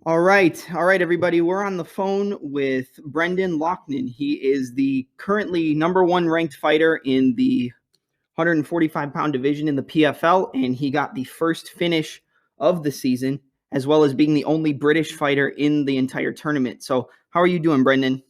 All right, everybody. We're on the phone with Brendan Loughnane. He is the currently number one ranked fighter in the 145-pound division in the PFL, and he got the first finish of the season, as well as being the only British fighter in the entire tournament. So, how are you doing, Brendan?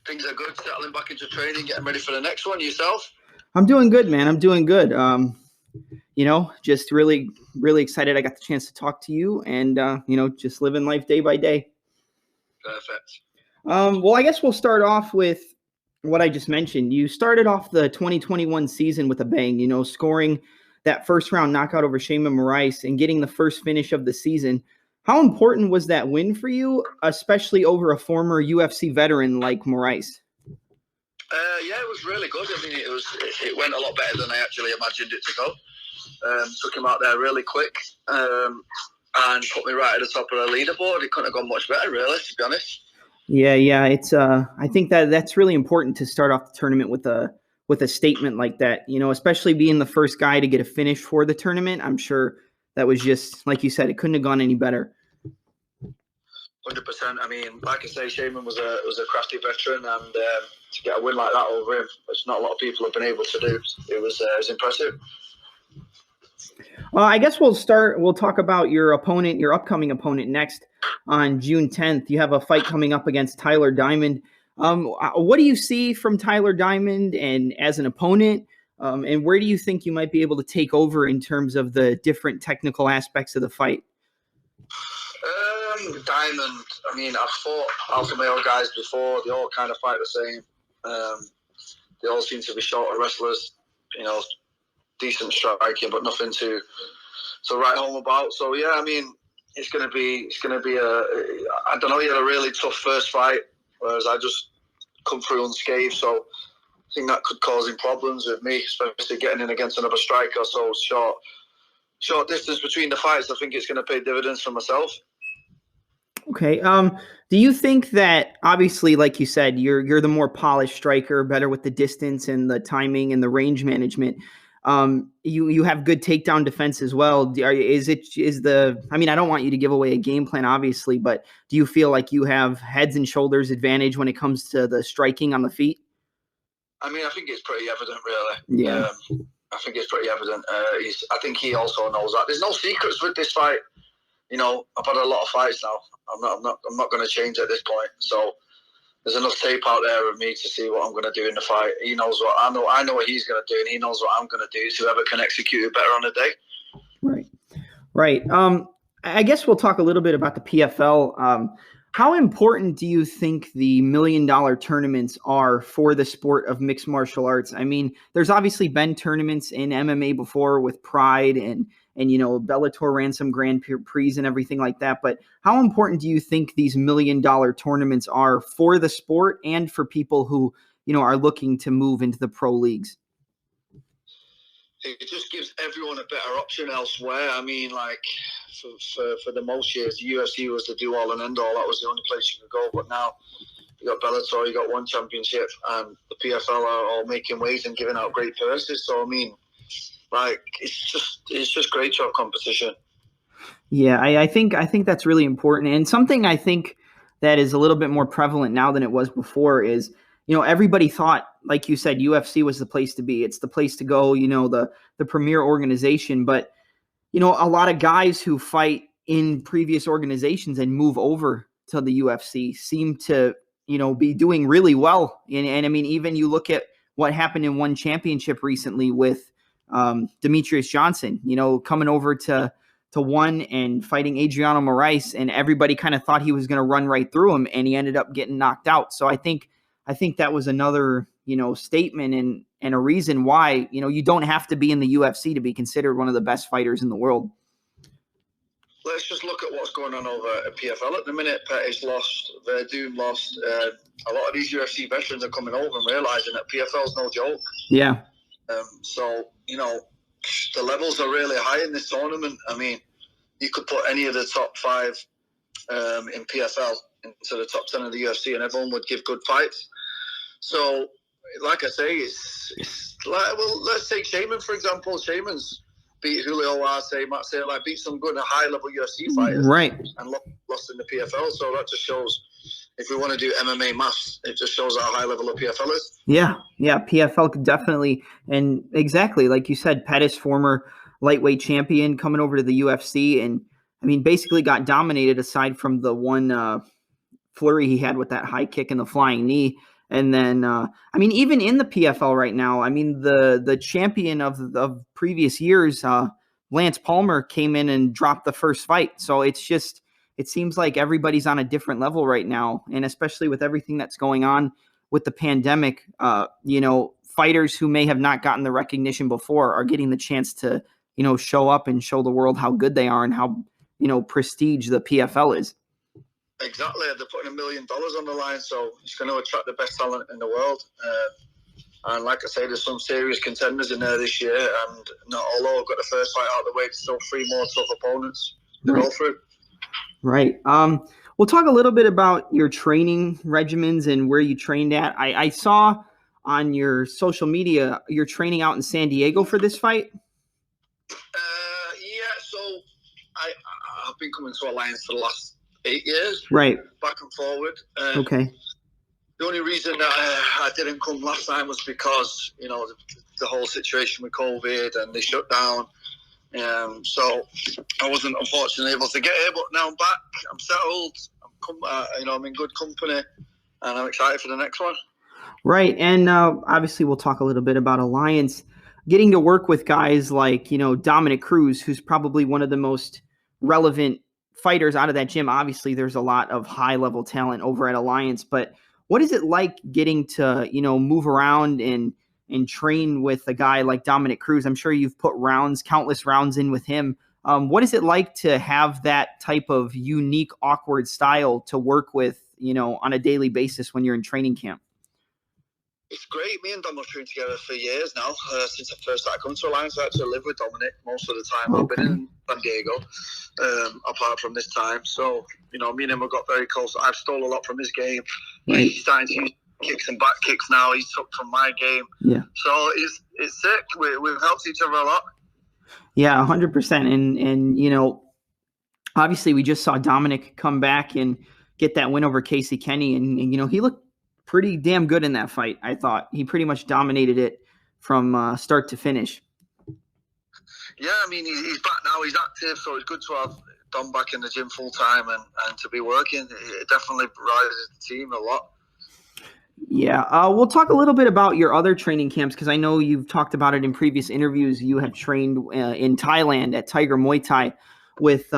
Things are good. Settling back into training, getting ready for the next one. Yourself? I'm doing good, man. I'm doing good. Just really, really excited I got the chance to talk to you and, just living life day by day. Perfect. Well, I guess we'll start off with what I just mentioned. You started off the 2021 season with a bang, scoring that first round knockout over Shayman Moraes and getting the first finish of the season. How important was that win for you, especially over a former UFC veteran like Moraes? Yeah, it was really good. I mean, it went a lot better than I actually imagined it to go. Took him out there really quick and put me right at the top of the leaderboard. It couldn't have gone much better, really, to be honest. Yeah. It's I think that's really important to start off the tournament with a statement like that. Especially being the first guy to get a finish for the tournament. I'm sure that was just like you said. It couldn't have gone any better. 100%. I mean, like I say, Shayman was a crafty veteran, and to get a win like that over him, which not a lot of people have been able to do, it was impressive. I guess we'll talk about your upcoming opponent next on June 10th. You have a fight coming up against Tyler Diamond. What do you see from Tyler Diamond and as an opponent? And where do you think you might be able to take over in terms of the different technical aspects of the fight? Diamond, I mean, I've fought alpha male guys before. They all kind of fight the same. They all seem to be shorter wrestlers, decent striking, but nothing to write home about. So yeah, I mean, it's gonna be I don't know. He had a really tough first fight, whereas I just come through unscathed. So I think that could cause him problems with me, especially getting in against another striker. So short distance between the fights. I think it's going to pay dividends for myself. Okay. Do you think that obviously, like you said, you're the more polished striker, better with the distance and the timing and the range management? You have good takedown defense as well. I mean, I don't want you to give away a game plan, obviously, but do you feel like you have heads and shoulders advantage when it comes to the striking on the feet? I mean, I think it's pretty evident, really. Yeah. I think it's pretty evident. I think he also knows that. There's no secrets with this fight. I've had a lot of fights now. I'm not going to change at this point. So there's enough tape out there of me to see what I'm going to do in the fight. He knows what I know. I know what he's going to do, and he knows what I'm going to do. So whoever can execute it better on the day. Right. I guess we'll talk a little bit about the PFL. How important do you think the $1 million tournaments are for the sport of mixed martial arts? I mean, there's obviously been tournaments in MMA before with Pride and Bellator ran some Grand Prix and everything like that. But how important do you think these $1 million tournaments are for the sport and for people who, are looking to move into the pro leagues? It just gives everyone a better option elsewhere. I mean, like for the most years, the UFC was the do all and end all. That was the only place you could go. But now you got Bellator, you got one championship, and the PFL are all making waves and giving out great purses. So I mean, like it's just great to have competition. Yeah, I think that's really important, and something I think that is a little bit more prevalent now than it was before is, everybody thought, like you said, UFC was the place to be. It's the place to go, the premier organization. But, a lot of guys who fight in previous organizations and move over to the UFC seem to, be doing really well. And I mean, even you look at what happened in one championship recently with Demetrius Johnson, coming over to one and fighting Adriano Moraes, and everybody kind of thought he was going to run right through him, and he ended up getting knocked out. So I think that was another, statement and a reason why, you don't have to be in the UFC to be considered one of the best fighters in the world. Let's just look at what's going on over at PFL at the minute. Petr lost, Verdun lost. A lot of these UFC veterans are coming over and realizing that PFL's no joke. Yeah. So, the levels are really high in this tournament. I mean, you could put any of the top 5 in PFL into the top 10 of the UFC, and everyone would give good fights. So, like I say, it's like, well, let's take Shayman, for example. Shayman's beat Julio Arce, Matt Say, like beat some good high-level UFC fighters, right, and lost in the PFL. So that just shows, if we want to do MMA maths, it just shows how high level of PFL is. Yeah, PFL could definitely, and exactly like you said, Pettis, former lightweight champion, coming over to the UFC, and I mean, basically got dominated aside from the one flurry he had with that high kick and the flying knee. And then, I mean, even in the PFL right now, I mean, the champion of previous years, Lance Palmer, came in and dropped the first fight. So it seems like everybody's on a different level right now. And especially with everything that's going on with the pandemic, fighters who may have not gotten the recognition before are getting the chance to, show up and show the world how good they are and how, prestige the PFL is. Exactly. They're putting $1 million on the line, so it's going to attract the best talent in the world. And like I say, there's some serious contenders in there this year, and not although I've got the first fight out of the way, there's still 3 more tough opponents to go through. Right. We'll talk a little bit about your training regimens and where you trained at. I saw on your social media you're training out in San Diego for this fight. Yeah. So I've been coming to Alliance for the last 8 years. Right. Back and forward. Okay. The only reason that I didn't come last time was because, the whole situation with COVID and they shut down. So I wasn't unfortunately able to get here, but now I'm back. I'm settled. I'm in good company, and I'm excited for the next one. Right, and obviously we'll talk a little bit about Alliance. Getting to work with guys like Dominick Cruz, who's probably one of the most relevant fighters out of that gym. Obviously, there's a lot of high level talent over at Alliance, but what is it like getting to move around and train with a guy like Dominick Cruz? I'm sure you've put countless rounds in with him. What is it like to have that type of unique, awkward style to work with, on a daily basis when you're in training camp? It's great. Me and Dom have trained together for years now. Since I first started coming to Alliance, I actually live with Dominick most of the time. Okay. I've been in San Diego, apart from this time. So, me and him have got very close. I've stole a lot from his game. Right. He's starting to use kicks and back kicks now. He's took from my game. Yeah. So it's sick. We've helped each other a lot. Yeah, 100%. And obviously we just saw Dominick come back and get that win over Casey Kenny. And he looked pretty damn good in that fight. I thought he pretty much dominated it from start to finish. Yeah, I mean, he's back now. He's active, so it's good to have Dom back in the gym full time and to be working. It definitely rises the team a lot. Yeah, we'll talk a little bit about your other training camps because I know you've talked about it in previous interviews. You have trained in Thailand at Tiger Muay Thai with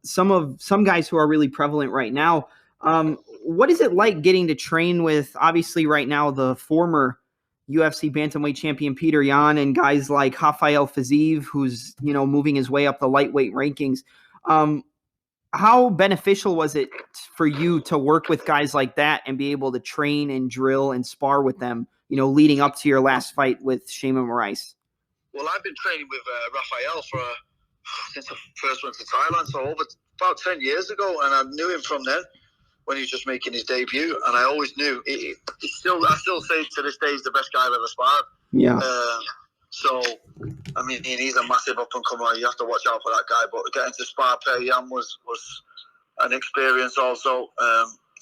some guys who are really prevalent right now. What is it like getting to train with, obviously right now, the former UFC Bantamweight champion Petr Yan and guys like Rafael Fiziev, who's, moving his way up the lightweight rankings? How beneficial was it for you to work with guys like that and be able to train and drill and spar with them, leading up to your last fight with Shayman Moraes? Well, I've been training with Rafael since I first went to Thailand, so about 10 years ago, and I knew him from then, when he was just making his debut, and I always knew. I still say to this day he's the best guy I've ever sparred. Yeah. So, I mean, he's a massive up-and-comer. You have to watch out for that guy. But getting to spar Petr Yan was an experience also.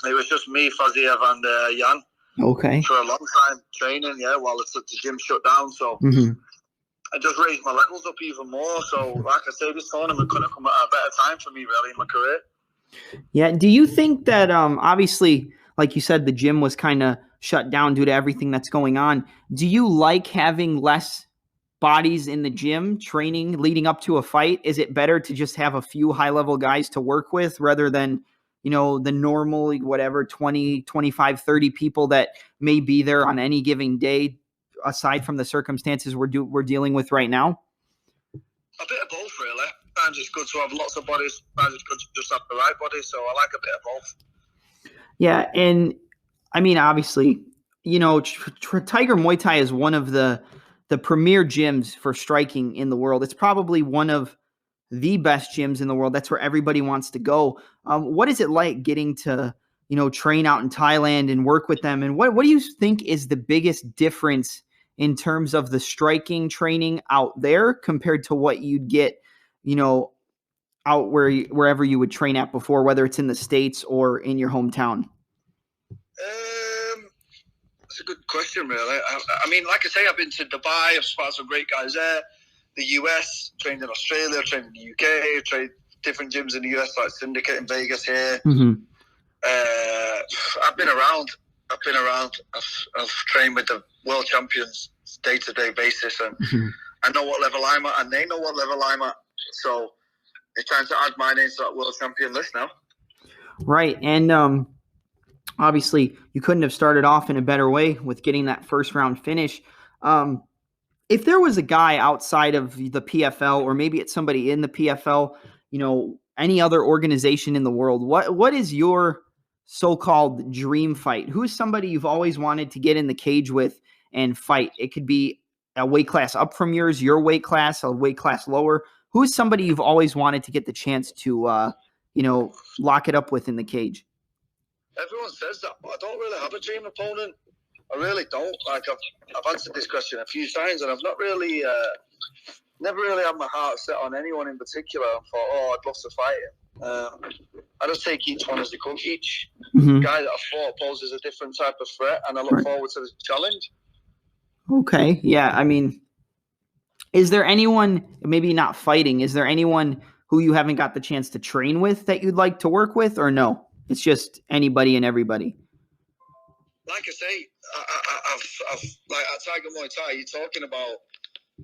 It was just me, Fiziev, and Yan. Okay. For a long time training, while the gym shut down. So I just raised my levels up even more. So, like I say, this tournament couldn't come at a better time for me, really, in my career. Yeah. Do you think that, obviously, like you said, the gym was kind of shut down due to everything that's going on. Do you like having less bodies in the gym training leading up to a fight? Is it better to just have a few high-level guys to work with rather than, the normal, 20, 25, 30 people that may be there on any given day, aside from the circumstances we're dealing with right now? A bit of both, really. Sometimes it's good to have lots of bodies. Sometimes it's good to just have the right body. So I like a bit of both. Yeah, and I mean, obviously, Tiger Muay Thai is one of the premier gyms for striking in the world. It's probably one of the best gyms in the world. That's where everybody wants to go. What is it like getting to, train out in Thailand and work with them? And what do you think is the biggest difference in terms of the striking training out there compared to what you'd get, out wherever you would train at before, whether it's in the States or in your hometown? That's a good question, really. I mean, like I say, I've been to Dubai. I've spotted some great guys there. The US, trained in Australia, trained in the UK, trained different gyms in the US, like Syndicate in Vegas here. Mm-hmm. I've been around. I've trained with the world champions day-to-day basis, and I know what level I'm at, and they know what level I'm at. So they're trying to add my name to that world champion list now. Right, and obviously you couldn't have started off in a better way with getting that first round finish. If there was a guy outside of the PFL, or maybe it's somebody in the PFL, any other organization in the world, what is your so-called dream fight? Who is somebody you've always wanted to get in the cage with and fight? It could be a weight class up from yours, your weight class, a weight class lower. Who is somebody you've always wanted to get the chance to, lock it up with in the cage? Everyone says that, but I don't really have a dream opponent. I really don't. Like, I've answered this question a few times, and I've not really, never really had my heart set on anyone in particular. I thought, I'd love to fight him. I just take each one as they come. Each guy that I fought poses a different type of threat, and I look forward to the challenge. Okay, yeah. I mean, is there anyone, maybe not fighting, is there anyone who you haven't got the chance to train with that you'd like to work with, or no? It's just anybody and everybody. Like I say, I've like at Tiger Muay Thai, you're talking about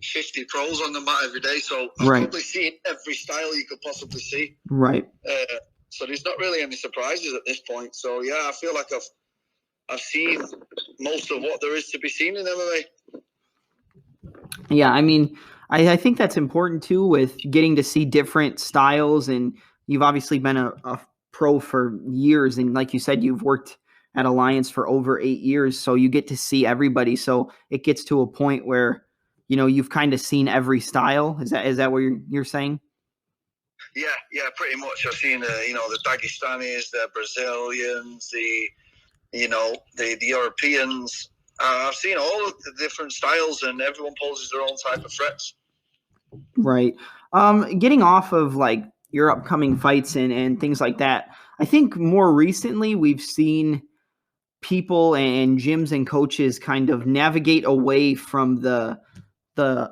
50 pros on the mat every day, so I've probably seen every style you could possibly see. Right. So there's not really any surprises at this point. So yeah, I feel like I've seen most of what there is to be seen in MMA. Yeah, I mean, I think that's important too, with getting to see different styles, and you've obviously been a pro for years, and like you said, you've worked at Alliance for over 8 years, so you get to see everybody. So it gets to a point where you've kind of seen every style. Is that what you're saying? Yeah, pretty much. I've seen the Dagestanis, the Brazilians, the Europeans. I've seen all of the different styles, and everyone poses their own type of threats. Right. Getting off of like your upcoming fights and things like that, I think more recently we've seen people and gyms and coaches kind of navigate away from the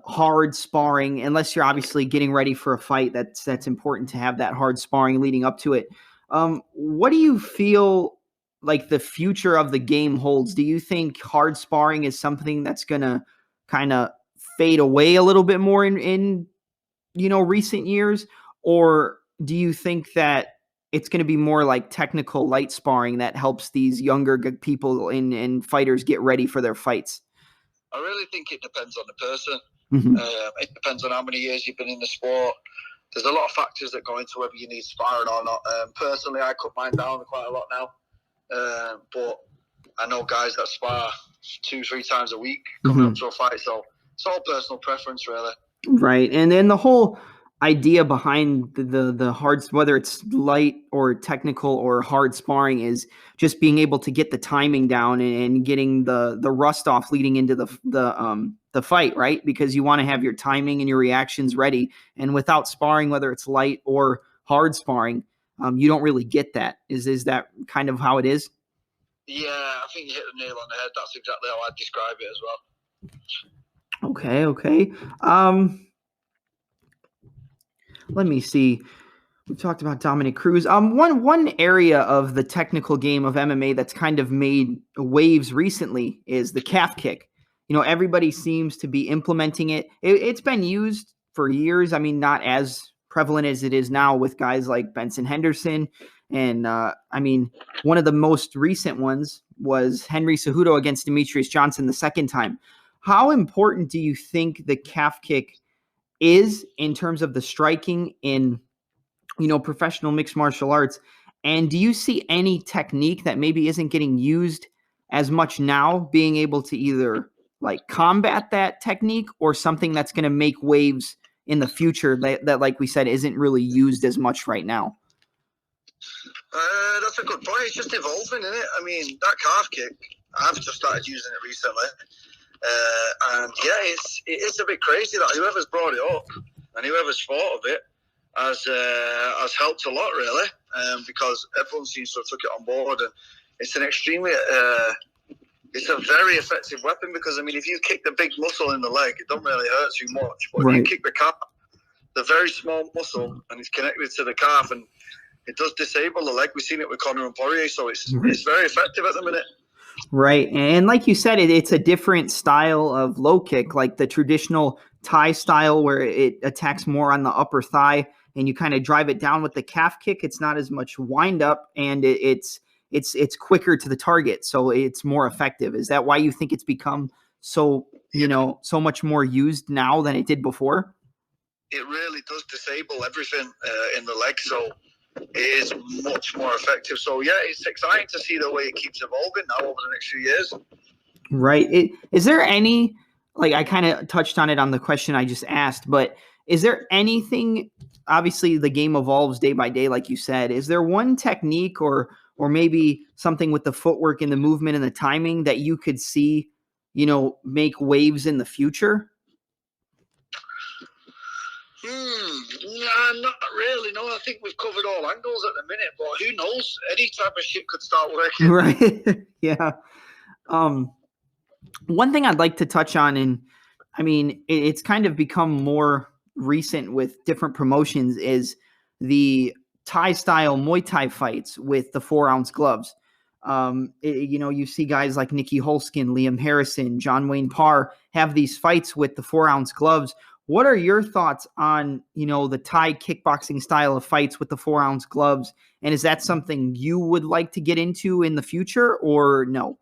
hard sparring, unless you're obviously getting ready for a fight. That's important to have that hard sparring leading up to it. What do you feel like the future of the game holds? Do you think hard sparring is something that's going to kind of fade away a little bit more in recent years? Or do you think that it's going to be more like technical light sparring that helps these younger people and fighters get ready for their fights? I really think it depends on the person. Mm-hmm. It depends on how many years you've been in the sport. There's a lot of factors that go into whether you need sparring or not. Personally, I cut mine down quite a lot now. But I know guys that spar 2-3 times a week coming up to a fight. So it's all personal preference, really. Right. And then the whole idea behind the hard, whether it's light or technical or hard sparring, is just being able to get the timing down and getting the rust off leading into the fight, right? Because you want to have your timing and your reactions ready. And without sparring, whether it's light or hard sparring, you don't really get that. Is that kind of how it is? Yeah, I think you hit the nail on the head. That's exactly how I'd describe it as well. Okay. Let me see. We talked about Dominick Cruz. One area of the technical game of MMA that's kind of made waves recently is the calf kick. Everybody seems to be implementing it. It's been used for years. I mean, not as prevalent as it is now with guys like Benson Henderson. And one of the most recent ones was Henry Cejudo against Demetrius Johnson the second time. How important do you think the calf kick is in terms of the striking in, professional mixed martial arts? And do you see any technique that maybe isn't getting used as much now being able to either like combat that technique, or something that's going to make waves in the future that, like we said, isn't really used as much right now? That's a good point. It's just evolving, isn't it? I mean, that calf kick, I've just started using it recently. And yeah, it's a bit crazy that whoever's brought it up and whoever's thought of it has helped a lot, really, because everyone seems to have took it on board, and it's an extremely it's a very effective weapon, because I mean, if you kick the big muscle in the leg, it don't really hurt too much, but if you kick the calf, the very small muscle, and it's connected to the calf, and it does disable the leg. We've seen it with Conor and Poirier, so it's very effective at the minute. Right. And like you said, it's a different style of low kick, like the traditional Thai style where it attacks more on the upper thigh and you kind of drive it down with the calf kick. It's not as much wind up, and it's quicker to the target, so it's more effective. Is that why you think it's become so much more used now than it did before? It really does disable everything in the leg, so it is much more effective. So yeah, it's exciting to see the way it keeps evolving now over the next few years. Right. Is there any, like, I kind of touched on it on the question I just asked, but is there anything, obviously the game evolves day by day, like you said, is there one technique or maybe something with the footwork and the movement and the timing that you could see, make waves in the future? Nah, not really. No, I think we've covered all angles at the minute, but who knows? Any type of shit could start working. Right. Yeah. One thing I'd like to touch on, and I mean, it's kind of become more recent with different promotions, is the Thai style Muay Thai fights with the 4-ounce gloves. You see guys like Nicky Holskin, Liam Harrison, John Wayne Parr have these fights with the 4-ounce gloves. What are your thoughts on, the Thai kickboxing style of fights with the 4-ounce gloves? And is that something you would like to get into in the future, or no?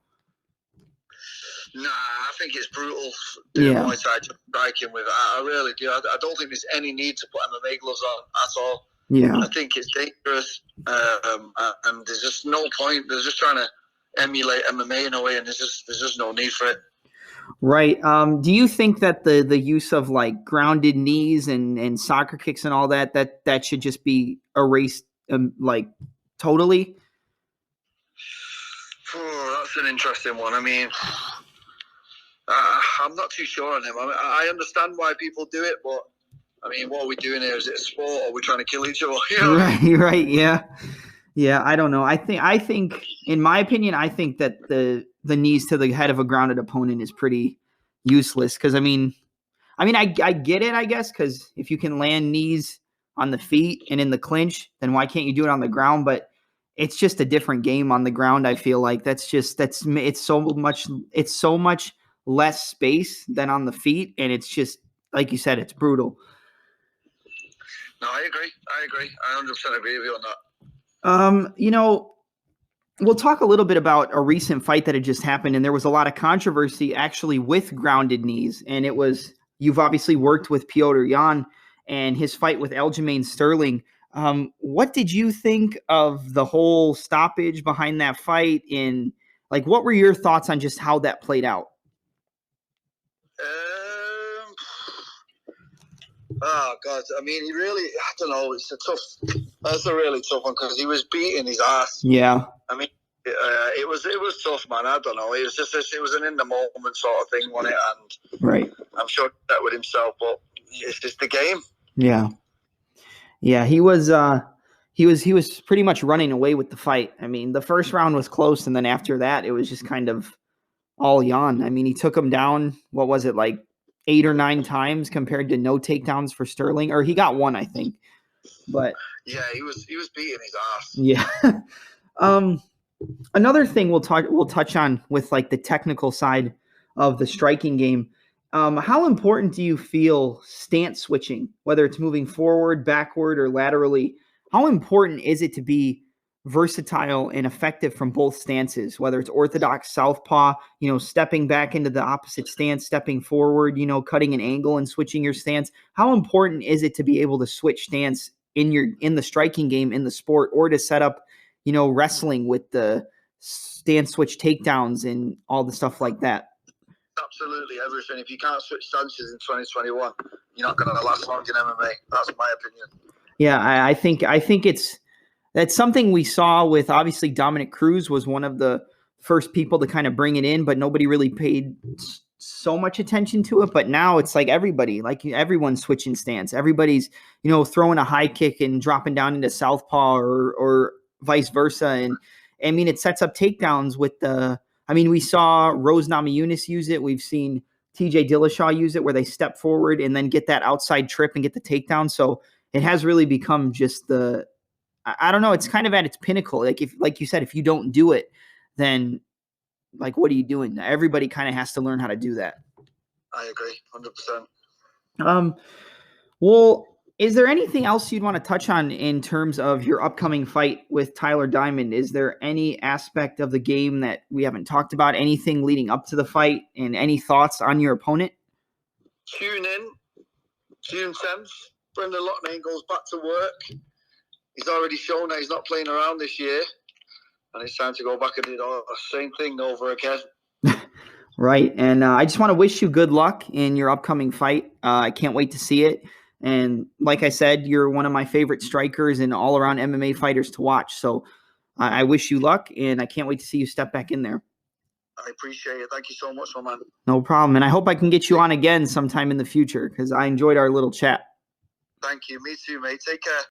Nah, I think it's brutal doing Muay Thai striking with it. I really do. I don't think there's any need to put MMA gloves on at all. Yeah. I think it's dangerous, and there's just no point. They're just trying to emulate MMA in a way, and there's just no need for it. Right. Do you think that the use of like grounded knees and soccer kicks and all that should just be erased, like totally? Oh, that's an interesting one. I mean, I'm not too sure on him. I understand why people do it, but I mean, what are we doing here? Is it a sport, or are we trying to kill each other? Right. Yeah. I don't know. I think, in my opinion, I think that the knees to the head of a grounded opponent is pretty useless. Because I mean, I get it, I guess, because if you can land knees on the feet and in the clinch, then why can't you do it on the ground? But it's just a different game on the ground. I feel like it's so much less space than on the feet, and it's just, like you said, it's brutal. No, I agree. I 100% agree with you on that. We'll talk a little bit about a recent fight that had just happened, and there was a lot of controversy actually with grounded knees. And you've obviously worked with Petr Yan and his fight with Aljamain Sterling. What did you think of the whole stoppage behind that fight? And like, what were your thoughts on just how that played out? Oh God! I mean, I don't know. That's a really tough one, because he was beating his ass. Yeah. I mean, it was tough, man. I don't know. It was an in the moment sort of thing, wasn't it? And right. I'm sure that with himself, but it's just the game. Yeah. He was pretty much running away with the fight. I mean, the first round was close, and then after that, it was just kind of all Yan. I mean, he took him down. What was it, like 8 or 9 times compared to no takedowns for Sterling, or he got one, I think. But yeah, he was beating his ass. Yeah. Another thing we'll touch on with like the technical side of the striking game. How important do you feel stance switching, whether it's moving forward, backward, or laterally? How important is it to be versatile and effective from both stances, whether it's orthodox southpaw, stepping back into the opposite stance, stepping forward, cutting an angle and switching your stance? How important is it to be able to switch stance in the striking game, in the sport, or to set up, wrestling with the stance switch takedowns and all the stuff like that? Absolutely everything. If you can't switch stances in 2021, you're not going to last long in MMA. That's my opinion. Yeah, I think that's something we saw with, obviously, Dominick Cruz was one of the first people to kind of bring it in, but nobody really paid so much attention to it, but now it's like everyone's switching stance. Everybody's, throwing a high kick and dropping down into southpaw or vice versa. And I mean, it sets up takedowns we saw Rose Namajunas use it. We've seen TJ Dillashaw use it where they step forward and then get that outside trip and get the takedown. So it has really become just I don't know. It's kind of at its pinnacle. Like you said, if you don't do it, then what are you doing? Everybody kind of has to learn how to do that. I agree, 100%. Well, is there anything else you'd want to touch on in terms of your upcoming fight with Tyler Diamond? Is there any aspect of the game that we haven't talked about? Anything leading up to the fight, and any thoughts on your opponent? Tune in, June 10th. Brendan Loughnane goes back to work. He's already shown that he's not playing around this year. And it's time to go back and do the same thing over again. Right. And I just want to wish you good luck in your upcoming fight. I can't wait to see it. And like I said, you're one of my favorite strikers and all-around MMA fighters to watch. So I wish you luck, and I can't wait to see you step back in there. I appreciate it. Thank you so much, my man. No problem. And I hope I can get you on again sometime in the future because I enjoyed our little chat. Thank you. Me too, mate. Take care.